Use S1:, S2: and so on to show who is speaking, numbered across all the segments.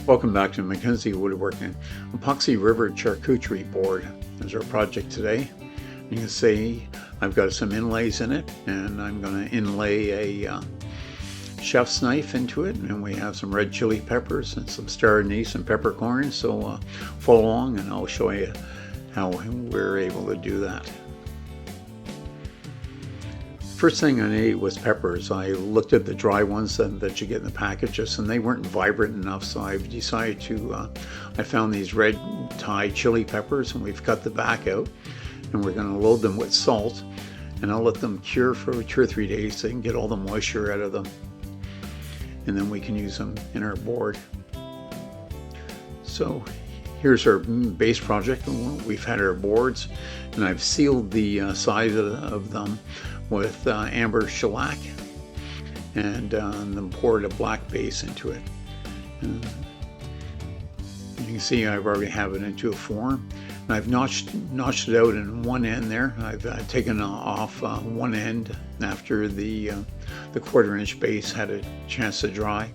S1: Welcome back to Mackenzie Woodworking. Epoxy River Charcuterie Board is our project today. You can see I've got some inlays in it, and I'm going to inlay a chef's knife into it, and we have some red chili peppers and some star anise and peppercorns. So follow along and I'll show you how we're able to do that. First thing I ate was peppers. I looked at the dry ones that you get in the packages, and they weren't vibrant enough, so I've decided to, I found these red Thai chili peppers, and we've cut the back out, and we're going to load them with salt, and I'll let them cure for 2 or 3 days so I can get all the moisture out of them, and then we can use them in our board. So here's our base project. We've had our boards, and I've sealed the side of them with amber shellac, and then poured a black base into it. And you can see I've already have it into a form, and I've notched it out in one end there. I've taken off one end after the 1/4-inch base had a chance to dry,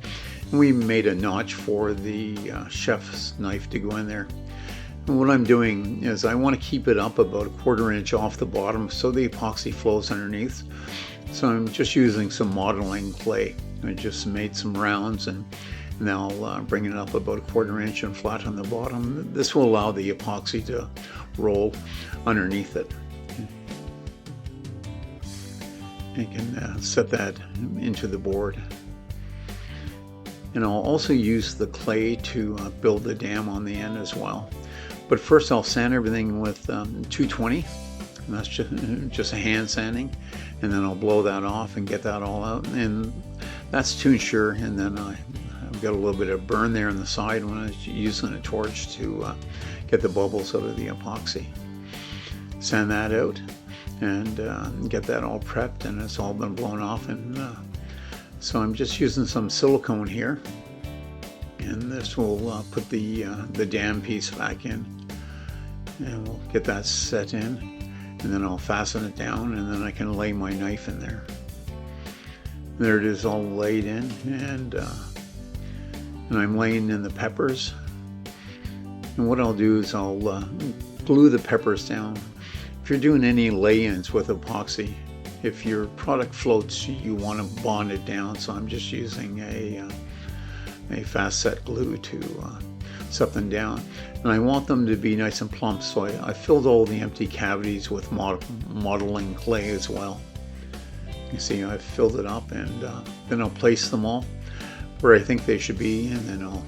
S1: and we made a notch for the chef's knife to go in there. And what I'm doing is I want to keep it up about 1/4 inch off the bottom so the epoxy flows underneath. So I'm just using some modeling clay. I just made some rounds, and I'll bring it up about 1/4 inch and flat on the bottom. This will allow the epoxy to roll underneath it. You can set that into the board. And I'll also use the clay to build the dam on the end as well. But first I'll sand everything with 220, and that's just a hand sanding, and then I'll blow that off and get that all out, and that's to ensure. And then I've got a little bit of burn there on the side when I was using a torch to get the bubbles out of the epoxy. Sand that out and get that all prepped, and it's all been blown off. And so I'm just using some silicone here, and this will put the dam piece back in, and we'll get that set in, and then I'll fasten it down, and then I can lay my knife in there. There it is, all laid in, and I'm laying in the peppers. And what I'll do is I'll glue the peppers down. If you're doing any lay-ins with epoxy, if your product floats, you want to bond it down. So I'm just using a fast set glue to set them down, and I want them to be nice and plump, so I filled all the empty cavities with modeling clay as well. You see I've filled it up, and then I'll place them all where I think they should be, and then I'll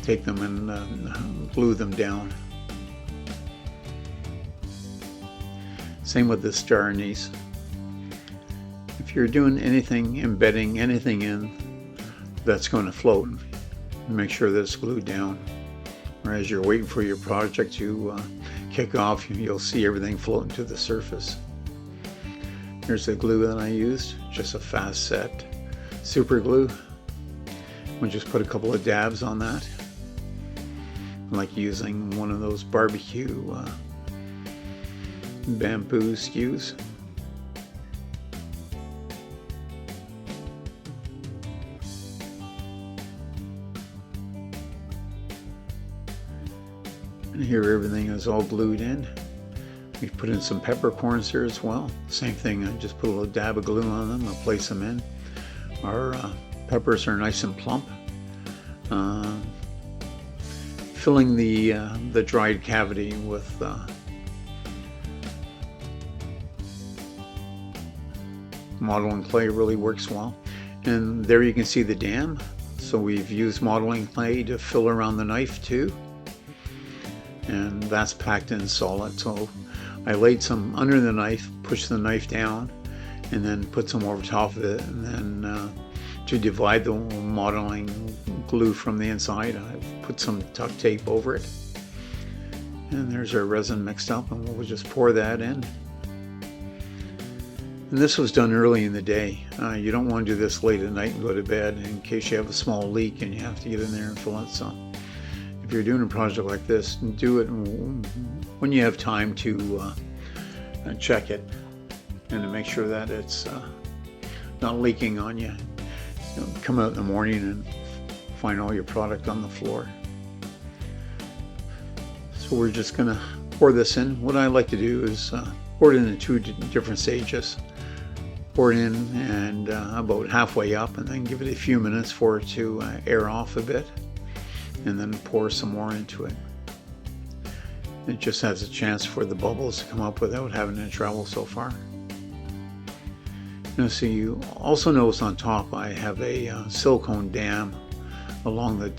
S1: take them and glue them down. Same with the star anise. If you're doing anything, embedding anything in that's going to float, make sure that it's glued down. Or as you're waiting for your project to kick off, you'll see everything floating to the surface. Here's the glue that I used, just a fast set super glue. We'll just put a couple of dabs on that. I like using one of those barbecue bamboo skews. And here everything is all glued in. We put in some peppercorns here as well. Same thing, I just put a little dab of glue on them. I'll place them in. Our peppers are nice and plump. Filling the dried cavity with modeling clay really works well. And there you can see the dam. So we've used modeling clay to fill around the knife too, and that's packed in solid. So I laid some under the knife, pushed the knife down, and then put some over top of it, and then to divide the modeling glue from the inside, I've put some duct tape over it, and there's our resin mixed up, and we'll just pour that in. And this was done early in the day. You don't want to do this late at night and go to bed in case you have a small leak and you have to get in there and fill it. So if you're doing a project like this, do it when you have time to check it, and to make sure that it's not leaking on you. Come out in the morning and find all your product on the floor. So we're just going to pour this in. What I like to do is pour it into 2 different stages. Pour it in and about halfway up, and then give it a few minutes for it to air off a bit, and then pour some more into it. It just has a chance for the bubbles to come up without having to travel so far. Now, so you also notice on top I have a silicone dam along the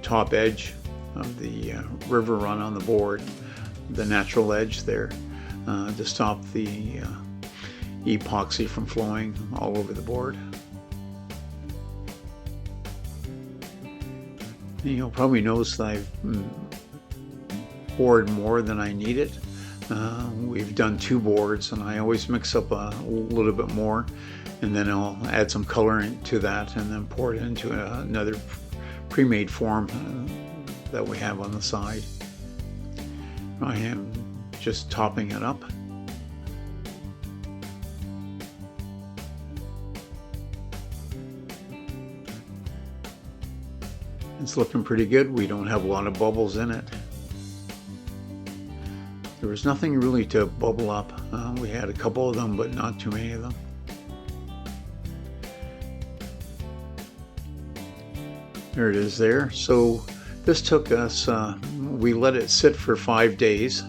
S1: top edge of the river run on the board, the natural edge there, to stop the epoxy from flowing all over the board. And you'll probably notice that I've poured more than I needed. We've done 2 boards, and I always mix up a little bit more, and then I'll add some color to that and then pour it into another pre-made form that we have on the side. I am just topping it up. It's looking pretty good. We don't have a lot of bubbles in it. There was nothing really to bubble up. We had a couple of them, but not too many of them. There it is there. So this took us, we let it sit for 5 days.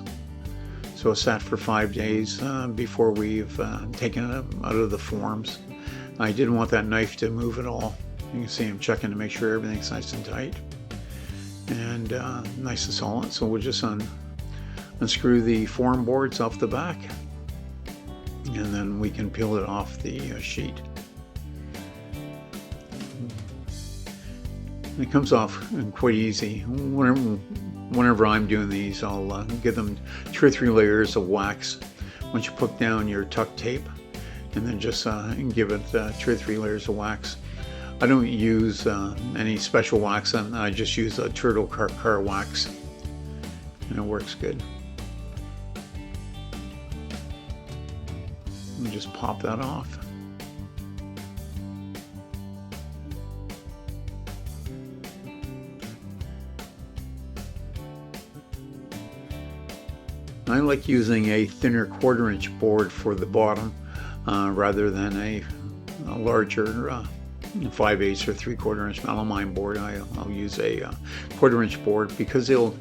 S1: So it sat for 5 days before we've taken it out of the forms. I didn't want that knife to move at all. You can see I'm checking to make sure everything's nice and tight and nice and solid. So we'll just unscrew the form boards off the back, and then we can peel it off the sheet. It comes off quite easy. Whenever I'm doing these, I'll give them 2 or 3 layers of wax. Once you put down your tuck tape, and then just give it 2 or 3 layers of wax. I don't use any special wax, and I just use a turtle car wax, and it works good. And just pop that off. I like using a thinner 1/4 inch board for the bottom rather than a larger 5/8 or 3/4 inch melamine board. I'll use a 1/4 inch board because it'll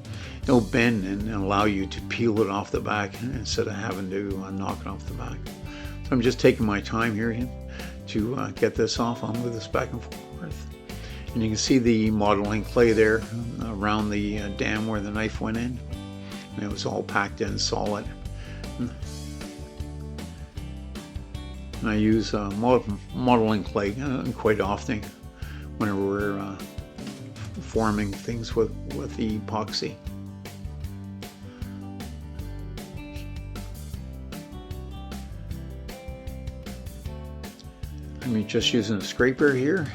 S1: bend and allow you to peel it off the back instead of having to knock it off the back. So I'm just taking my time here to get this off. I'll move this back and forth. And you can see the modeling clay there around the dam where the knife went in. And it was all packed in solid. And I use modeling clay quite often whenever we're forming things with epoxy. I'm just using a scraper here.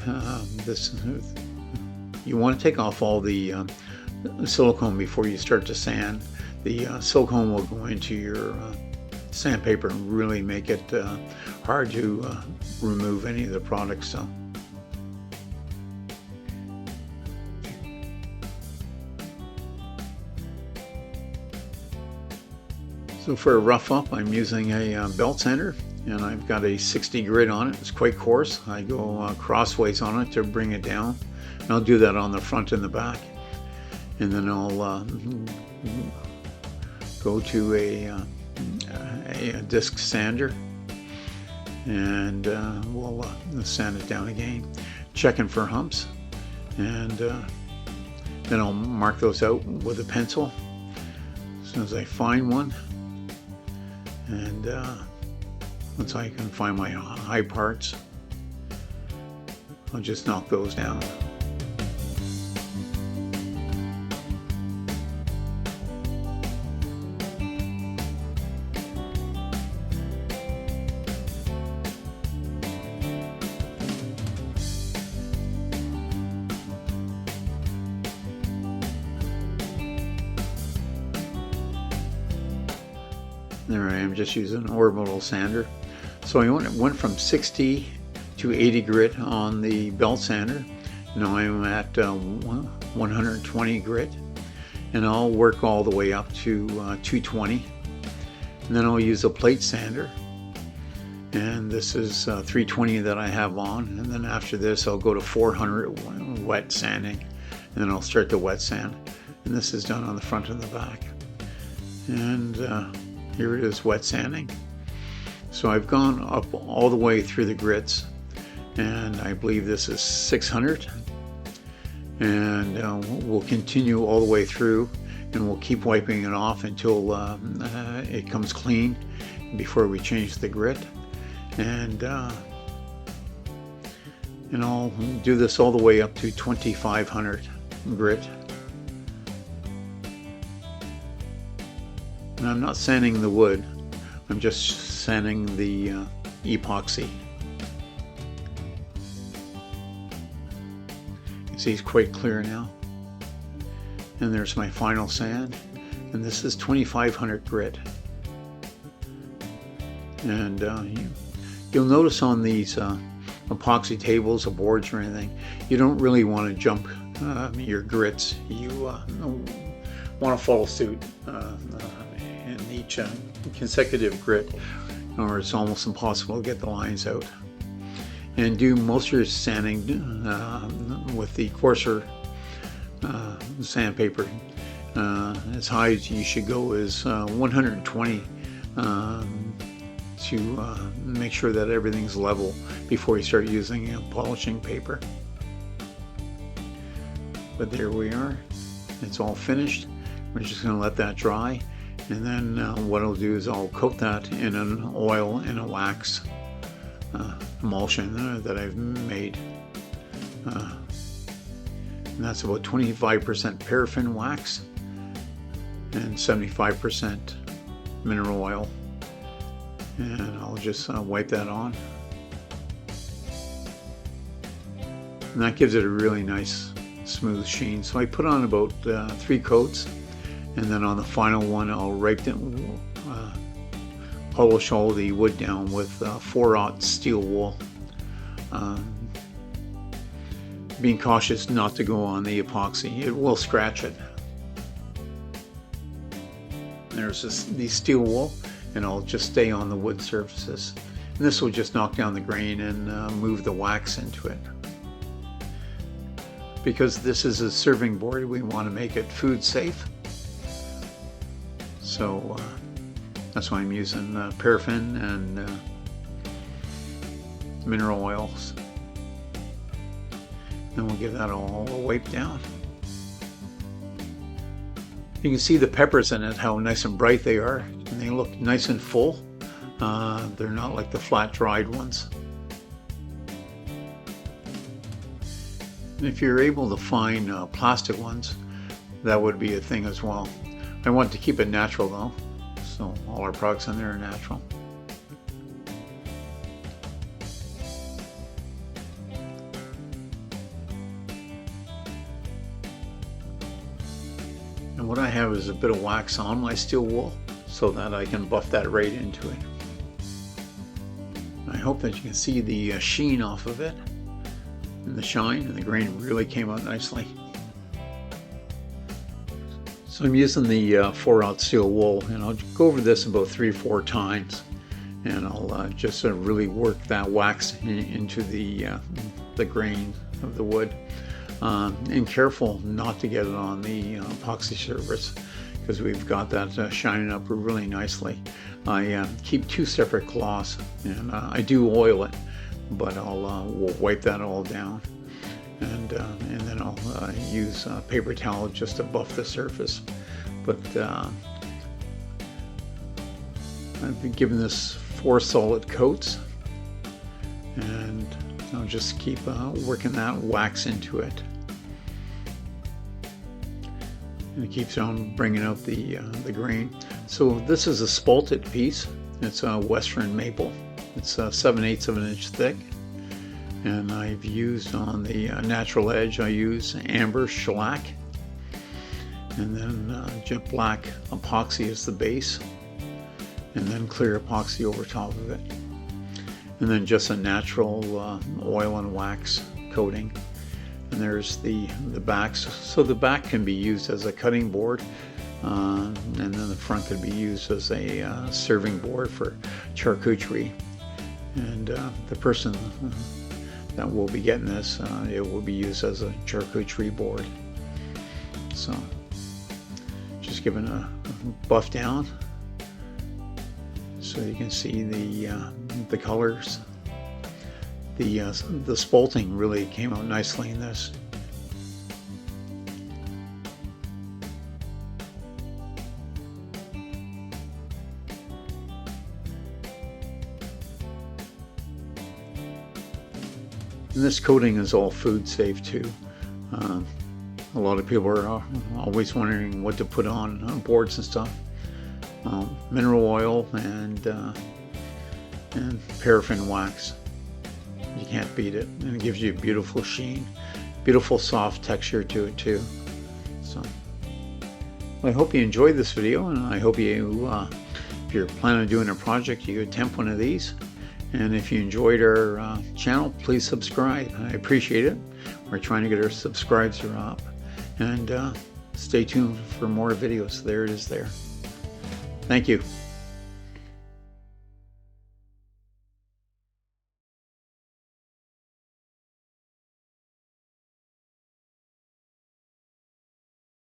S1: You want to take off all the silicone before you start to sand. The silicone will go into your sandpaper and really make it hard to remove any of the products. So for a rough up, I'm using a belt sander, and I've got a 60 grit on it. It's quite coarse. I go crossways on it to bring it down, and I'll do that on the front and the back. And then I'll go to a disc sander, and we'll sand it down again, checking for humps, and then I'll mark those out with a pencil as soon as I find one. And once I can find my high parts, I'll just knock those down. There I am, just using an orbital sander. So I went from 60 to 80 grit on the belt sander, Now I'm at 120 grit, and I'll work all the way up to 220, and then I'll use a plate sander, and this is 320 that I have on, and then after this I'll go to 400 wet sanding, and then I'll start the wet sand, and this is done on the front and the back. And here it is, wet sanding. So I've gone up all the way through the grits, and I believe this is 600, and we'll continue all the way through, and we'll keep wiping it off until it comes clean before we change the grit. And I'll do this all the way up to 2500 grit. And I'm not sanding the wood, I'm just sanding the epoxy. You can see it's quite clear now. And there's my final sand, and this is 2500 grit. And you'll notice on these epoxy tables or boards or anything, you don't really want to jump your grits. You want to follow suit in each consecutive grit, or it's almost impossible to get the lines out. And do most of your sanding with the coarser sandpaper. As high as you should go is 120 to make sure that everything's level before you start using polishing paper. But there we are, it's all finished. We're just going to let that dry, and then what I'll do is I'll coat that in an oil and a wax emulsion that I've made. And that's about 25% paraffin wax and 75% mineral oil. And I'll just wipe that on. And that gives it a really nice smooth sheen. So I put on about 3 coats, and then on the final one I'll polish all the wood down with 4/0 steel wool. Being cautious not to go on the epoxy, it will scratch it. There's the steel wool, and I'll just stay on the wood surfaces. And this will just knock down the grain and move the wax into it. Because this is a serving board, we want to make it food safe. So that's why I'm using paraffin and mineral oils. Then we'll give that all a wipe down. You can see the peppers in it, how nice and bright they are, and they look nice and full. They're not like the flat dried ones. And if you're able to find plastic ones, that would be a thing as well. I want to keep it natural though, so all our products in there are natural. And what I have is a bit of wax on my steel wool so that I can buff that right into it. I hope that you can see the sheen off of it and the shine, and the grain really came out nicely. So I'm using the 4/0 steel wool, and I'll go over this about 3 or 4 times, and I'll just really work that wax into the grain of the wood. And careful not to get it on the epoxy surface, because we've got that shining up really nicely. I keep 2 separate cloths, and I do oil it, but we'll wipe that all down, and then I'll use paper towel just to buff the surface. But I've been given this 4 solid coats, and I'll just keep working that wax into it. And it keeps on bringing out the grain. So this is a spalted piece. It's a Western maple. It's 7/8 of an inch thick. And I've used on the natural edge, I use amber shellac. And then jet black epoxy is the base. And then clear epoxy over top of it. And then just a natural oil and wax coating. And there's the backs. So the back can be used as a cutting board, and then the front could be used as a serving board for charcuterie. And the person that will be getting this, it will be used as a charcuterie board. So just giving a buff down so you can see the colors. The spalting really came out nicely in this. And this coating is all food safe too. A lot of people are always wondering what to put on boards and stuff. Mineral oil and paraffin wax. You can't beat it, and it gives you a beautiful sheen, beautiful soft texture to it too. So well, I hope you enjoyed this video, and I hope you, if you're planning on doing a project, you attempt one of these. And if you enjoyed our channel, please subscribe. I appreciate it. We're trying to get our subscribers up, and stay tuned for more videos. There it is there. Thank you.